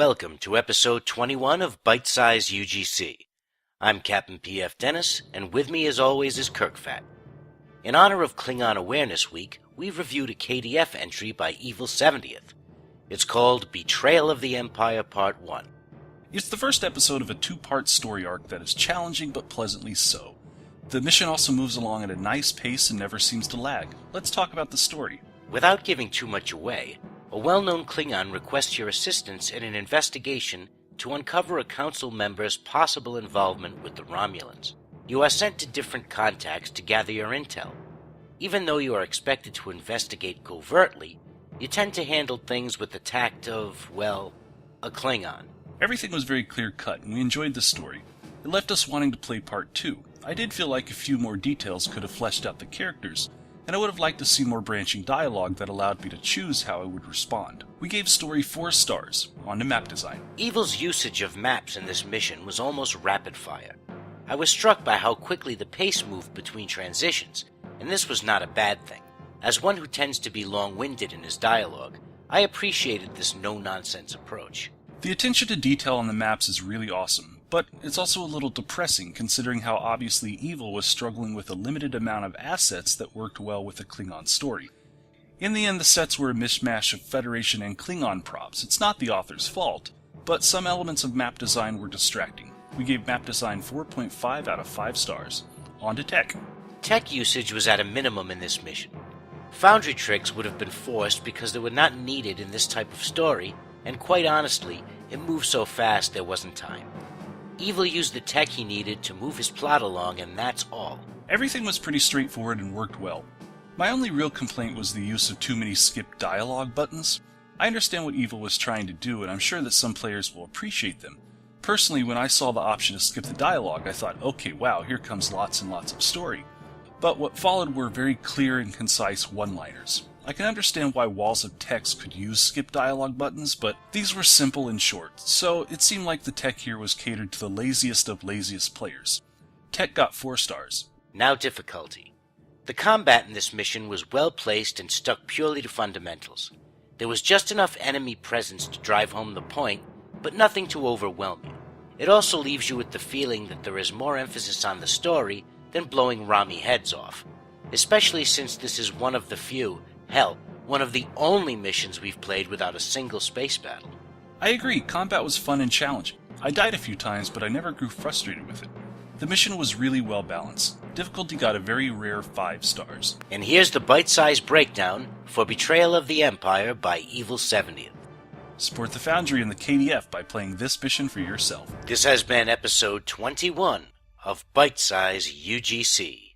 Welcome to episode 21 of BitesizeUGC. I'm Captain P.F. Dennis, and with me as always is Kirkfat. In honor of Klingon Awareness Week, we've reviewed a KDF entry by Evil 70th. It's called Betrayal of the Empire Part 1. It's the first episode of a two-part story arc that is challenging but pleasantly so. The mission also moves along at a nice pace and never seems to lag. Let's talk about the story. Without giving too much away, a well-known Klingon requests your assistance in an investigation to uncover a council member's possible involvement with the Romulans. You are sent to different contacts to gather your intel. Even though you are expected to investigate covertly, you tend to handle things with the tact of, well, a Klingon. Everything was very clear-cut, and we enjoyed the story. It left us wanting to play Part 2. I did feel like a few more details could have fleshed out the characters, and I would have liked to see more branching dialogue that allowed me to choose how I would respond. We gave story 4 stars, on to map design. Evil's usage of maps in this mission was almost rapid-fire. I was struck by how quickly the pace moved between transitions, and this was not a bad thing. As one who tends to be long-winded in his dialogue, I appreciated this no-nonsense approach. The attention to detail on the maps is really awesome, but it's also a little depressing considering how obviously Evil was struggling with a limited amount of assets that worked well with the Klingon story. In the end, the sets were a mishmash of Federation and Klingon props. It's not the author's fault, but some elements of map design were distracting. We gave map design 4.5 out of 5 stars. On to tech. Tech usage was at a minimum in this mission. Foundry tricks would have been forced because they were not needed in this type of story, and quite honestly, it moved so fast there wasn't time. Evil used the tech he needed to move his plot along, and that's all. Everything was pretty straightforward and worked well. My only real complaint was the use of too many skip dialogue buttons. I understand what Evil was trying to do, and I'm sure that some players will appreciate them. Personally, when I saw the option to skip the dialogue, I thought, okay, wow, here comes lots and lots of story. But what followed were very clear and concise one-liners. I can understand why walls of text could use skip dialogue buttons, but these were simple and short, so it seemed like the tech here was catered to the laziest of laziest players. Tech got 4 stars. Now difficulty. The combat in this mission was well placed and stuck purely to fundamentals. There was just enough enemy presence to drive home the point, but nothing to overwhelm you. It also leaves you with the feeling that there is more emphasis on the story than blowing Rami heads off, especially since this is one of the few, hell, one of the only missions we've played without a single space battle. I agree, combat was fun and challenging. I died a few times, but I never grew frustrated with it. The mission was really well balanced. Difficulty got a very rare 5 stars. And here's the bite-sized breakdown for Betrayal of the Empire by Evil 70th. Support the Foundry and the KDF by playing this mission for yourself. This has been episode 21 of BitesizeUGC.